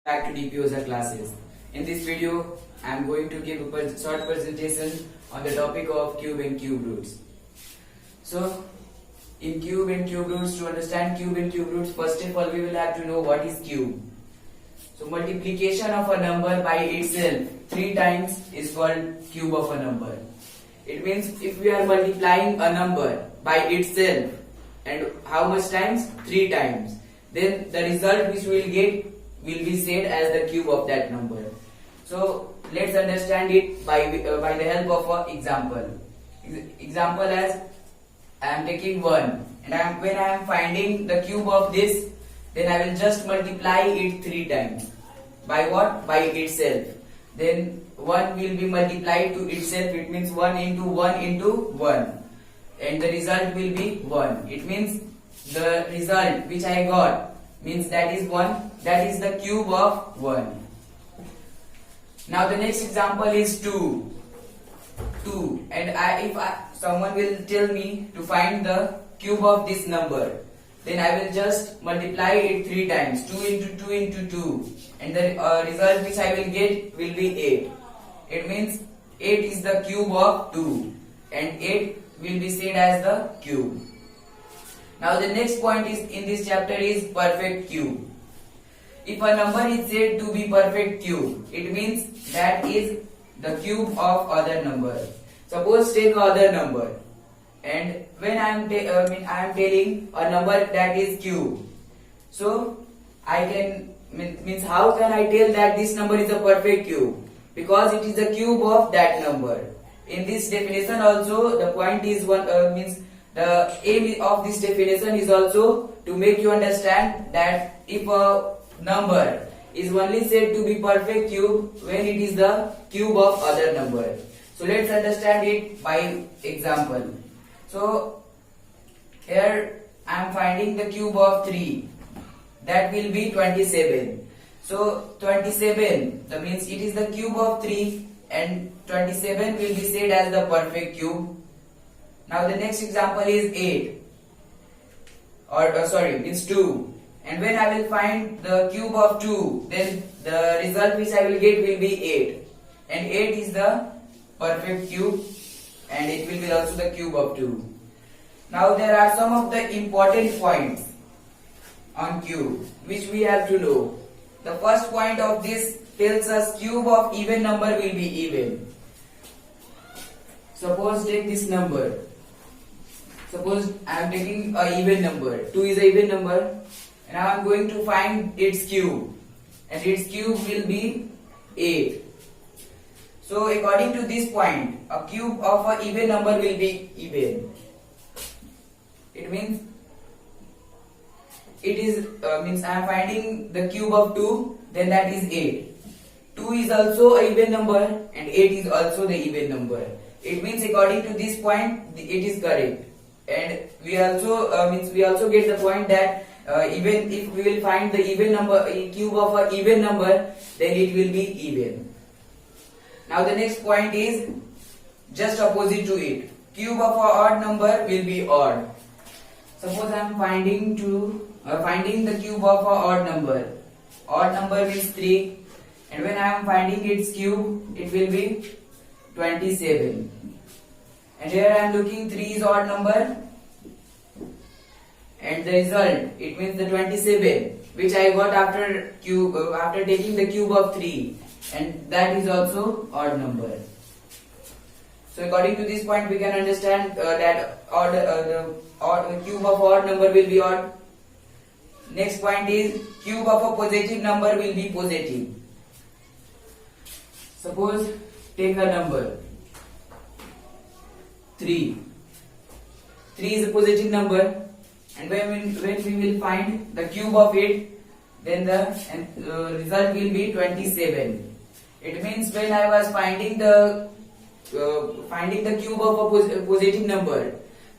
back to DPOSA classes. In this video, I am going to give a short presentation on the topic of cube and cube roots. So, in cube and cube roots, to understand cube and cube roots, first of all we will have to know what is cube. So, multiplication of a number by itself 3 times is called cube of a number. It means if we are multiplying a number by itself and how much times? 3 times. Then the result which we will get will be said as the cube of that number. So let's understand it by the help of an example. Example as I am taking 1 and when I am finding the cube of this, then I will just multiply it 3 times. By what? By itself. Then 1 will be multiplied to itself. It means 1 into 1 into 1. And the result will be 1. It means the result which I got means that is 1. That is the cube of 1. Now the next example is 2. 2. And if someone will tell me to find the cube of this number, then I will just multiply it 3 times. 2 into 2 into 2. And the result which I will get will be 8. It means 8 is the cube of 2. And 8 will be said as the cube. Now the next point is in this chapter is perfect cube. If a number is said to be perfect cube, it means that is the cube of other number. Suppose take other number, and when I am telling a number that is cube, so I can means how can I tell that this number is a perfect cube? Because it is the cube of that number. In this definition also the point is means the aim of this definition is also to make you understand that if a number is only said to be perfect cube when it is the cube of other number. So let's understand it by example. So here I am finding the cube of 3, that will be 27. So 27, that means it is the cube of 3 and 27 will be said as the perfect cube. Now the next example is 8 means 2, and when I will find the cube of 2, then the result which I will get will be 8, and 8 is the perfect cube and it will be also the cube of 2. Now there are some of the important points on cube which we have to know. The first point of this tells us cube of even number will be even. Suppose take this number. Suppose I am taking a even number. 2 is a even number. And now I am going to find its cube. And its cube will be 8. So according to this point, a cube of an even number will be even. It means it is means I am finding the cube of 2, then that is 8. 2 is also a even number and 8 is also the even number. It means according to this point it is correct. And we also get the point that even if we will find the even number cube of an even number, then it will be even. Now the next point is just opposite to it. Cube of an odd number will be odd. Suppose I am finding the cube of an odd number. Odd number means 3, and when I am finding its cube, it will be 27. And here I am looking 3 is odd number, and the result it means the 27 which I got after taking the cube of 3, and that is also odd number. So according to this point we can understand that the cube of odd number will be odd. Next point is cube of a positive number will be positive. Suppose take a number 3. 3 is a positive number, and when we will find the cube of it, then the result will be 27. It means when I was finding the cube of a positive number,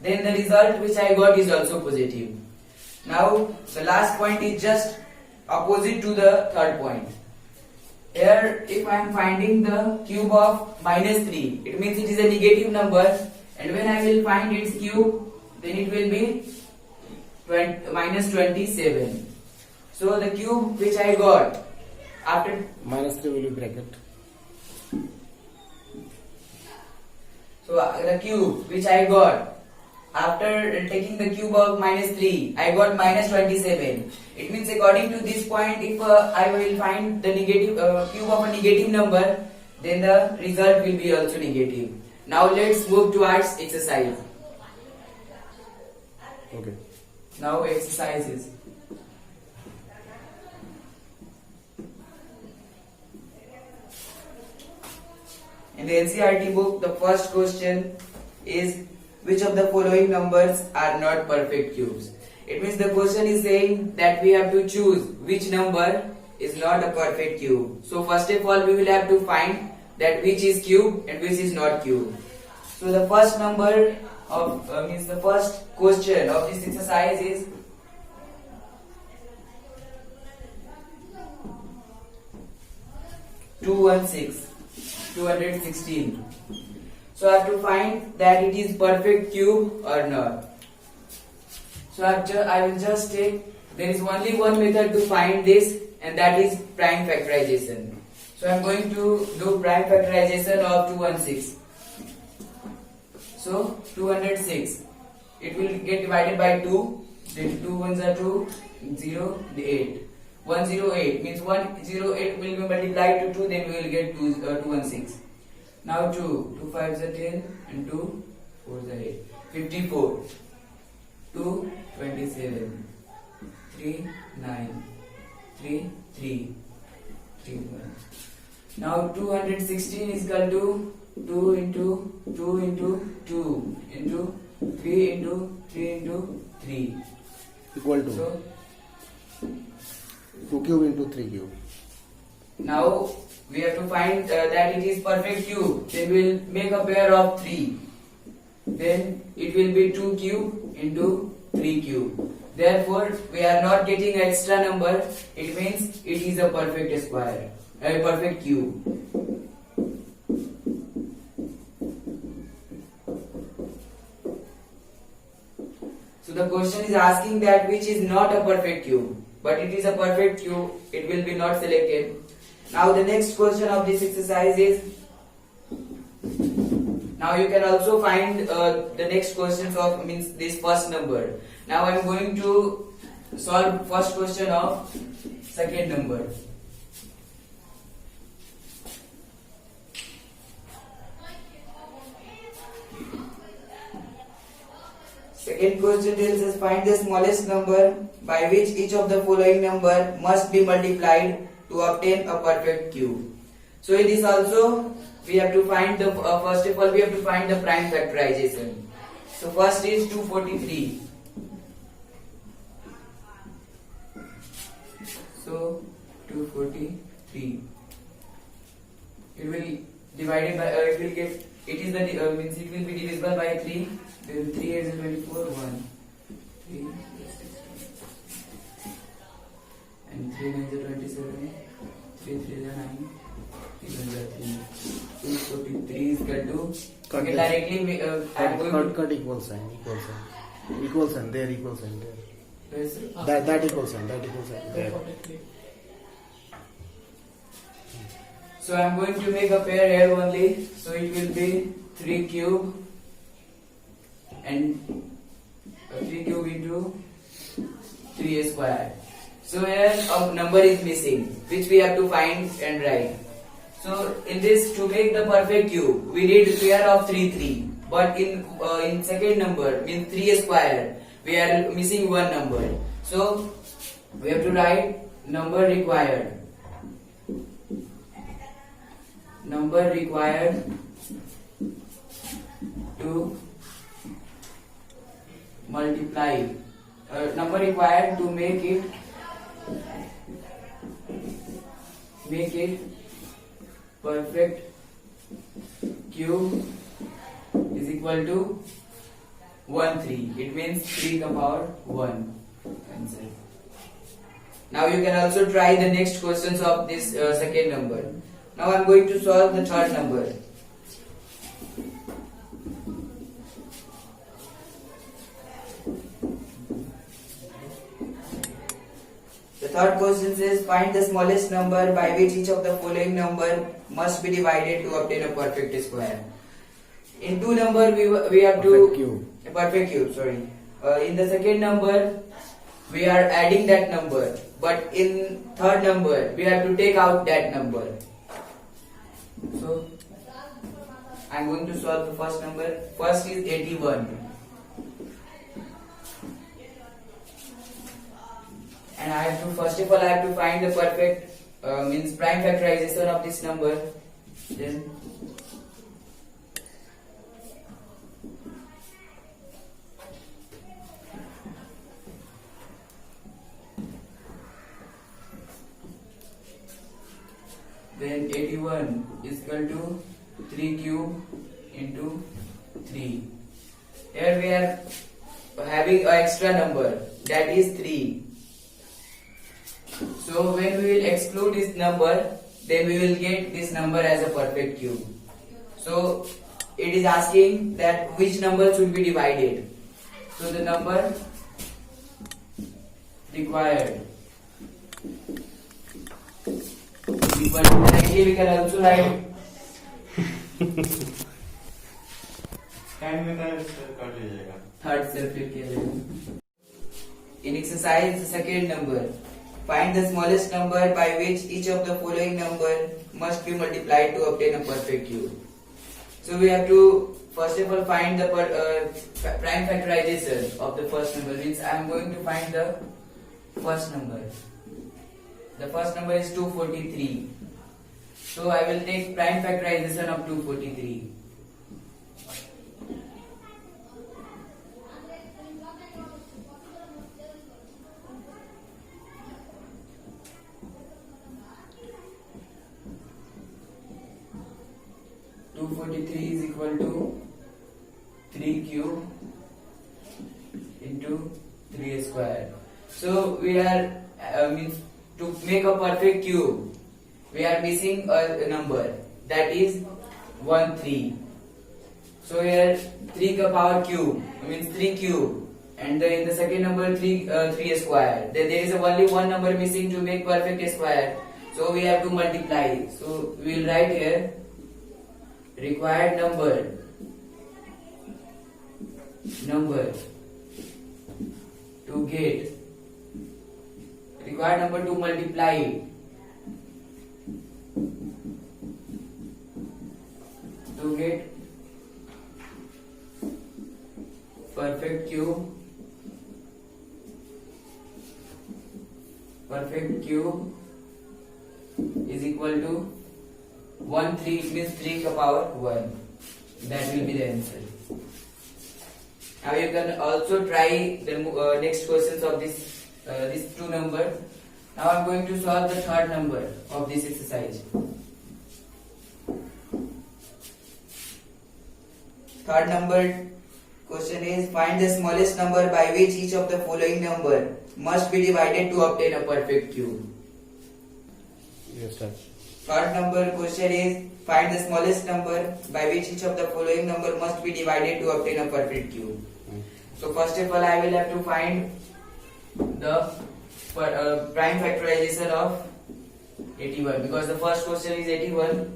then the result which I got is also positive. Now the last point is just opposite to the third point. Here if I am finding the cube of -3, it means it is a negative number, and when I will find its cube, then it will be -27. So the cube which I got after -3 will be bracket. so the cube which I got after taking the cube of -3, I got -27. It means according to this point, if I will find the negative cube of a negative number, then the result will be also negative. Now let's move towards exercise. Okay. Now exercises. In the NCERT book, the first question is which of the following numbers are not perfect cubes? It means the question is saying that we have to choose which number is not a perfect cube. So first of all, we will have to find that which is cube and which is not cube. So the first number of means the first question of this exercise is 216. So I have to find that it is perfect cube or not. So I will just take, there is only one method to find this, and that is prime factorization. So I am going to do prime factorization of 216. So 206, it will get divided by 2, then 2 ones are 2, 0, 8. 108 means 108 will be multiplied to 2, then we will get 216. Now 2 5s are 10 and 2 4s are 8. 54, 2 27, 3 9, 3 3, 3 1. Now 216 is equal to 2 into 2 into 2 into 3 into 3 into 3 Equal to so 2 cube into 3 cube. now we have to find that it is perfect cube. Then we will make a pair of 3. Then it will be 2 cube into 3 cube. Therefore, we are not getting extra number. It means it is a perfect square, a perfect cube. So the question is asking that which is not a perfect cube, but it is a perfect cube. It will be not selected. Now the next question of this exercise is, now you can also find the next questions of means this first number. Now I am going to solve first question of second number. Second question tells us find the smallest number by which each of the following number must be multiplied to obtain a perfect cube. So in this also we have to find the first of all we have to find the prime factorization. So first is 243. So 243. It will divided by it will get it is the means it will be divisible by 3. Then 3 is 24 1 3 and 3 9 is 27 3 3 is 9 3 1 is 3 243 is equal to okay, directly I am going cut equal sign there equal sign there that equal sign there. So I am going to make a pair here only. So it will be 3 cube and 3 cube into 3 square. So here a number is missing which we have to find and write. So in this, to make the perfect cube we need a pair of 3 3, but in second number means 3 square we are missing one number. So we have to write number required to multiply number required to make it perfect cube is equal to 1 3. It means 3 to the power 1. Answer. Now you can also try the next questions of this second number. Now I am going to solve the third number. The third question says find the smallest number by which each of the following number must be divided to obtain a perfect square. In two number we have to Perfect cube. a perfect cube. Sorry. In the second number we are adding that number, but in third number we have to take out that number. So I am going to solve the first number. First is 81. And I have to, first of all, I have to find the perfect, means prime factorization of this number. Then then 81 is equal to 3 cube into 3. Here we are having an extra number, that is 3. So when we will exclude this number, then we will get this number as a perfect cube. So it is asking that which number should be divided. So the number required equal to, actually we can also write third self in exercise the second number. Find the smallest number by which each of the following number must be multiplied to obtain a perfect cube. So we have to first of all find the prime factorization of the first number. Means I am going to find the first number. The first number is 243. So I will take prime factorization of 243. Is equal to 3 cube into 3 square. So we are means to make a perfect cube, we are missing a number, that is 1 3. So here 3 ka power cube means 3 cube, and in the second number 3 square. Then there is only one number missing to make perfect square. So we have to multiply. So we will write here required number to get required number to multiply to get perfect cube is equal to 1 3 means 3 ka power 1. That will be the answer. Now you can also try the next questions of these two numbers. Now I am going to solve the third number of this exercise. Third number question is find the smallest number by which each of the following number must be divided to obtain a perfect cube. Yes, sir. Third number question is find the smallest number by which each of the following number must be divided to obtain a perfect cube. So first of all I will have to find the prime factorization of 81, because the first question is 81.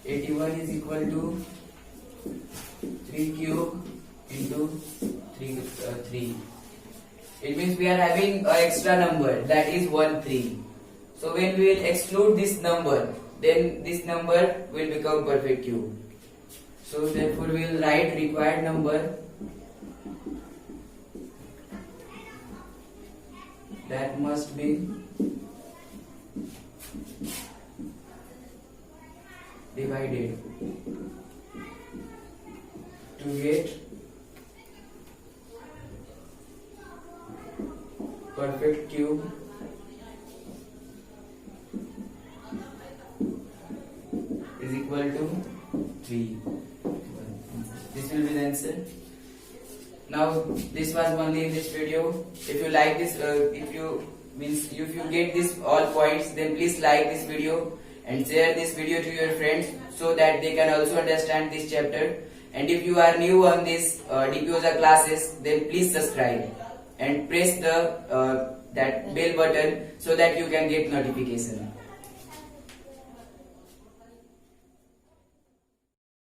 Is equal to 3 cube into 3. It means we are having an extra number, that is 1 3. So when we will exclude this number, then this number will become perfect cube. So therefore we will write required number that must be divided to get perfect cube is equal to 3. This will be the answer. Now this was only in this video. If you like this, if you get this all points, then please like this video and share this video to your friends so that they can also understand this chapter. And if you are new on this DPOSA classes, then please subscribe and press the that bell button so that you can get notification.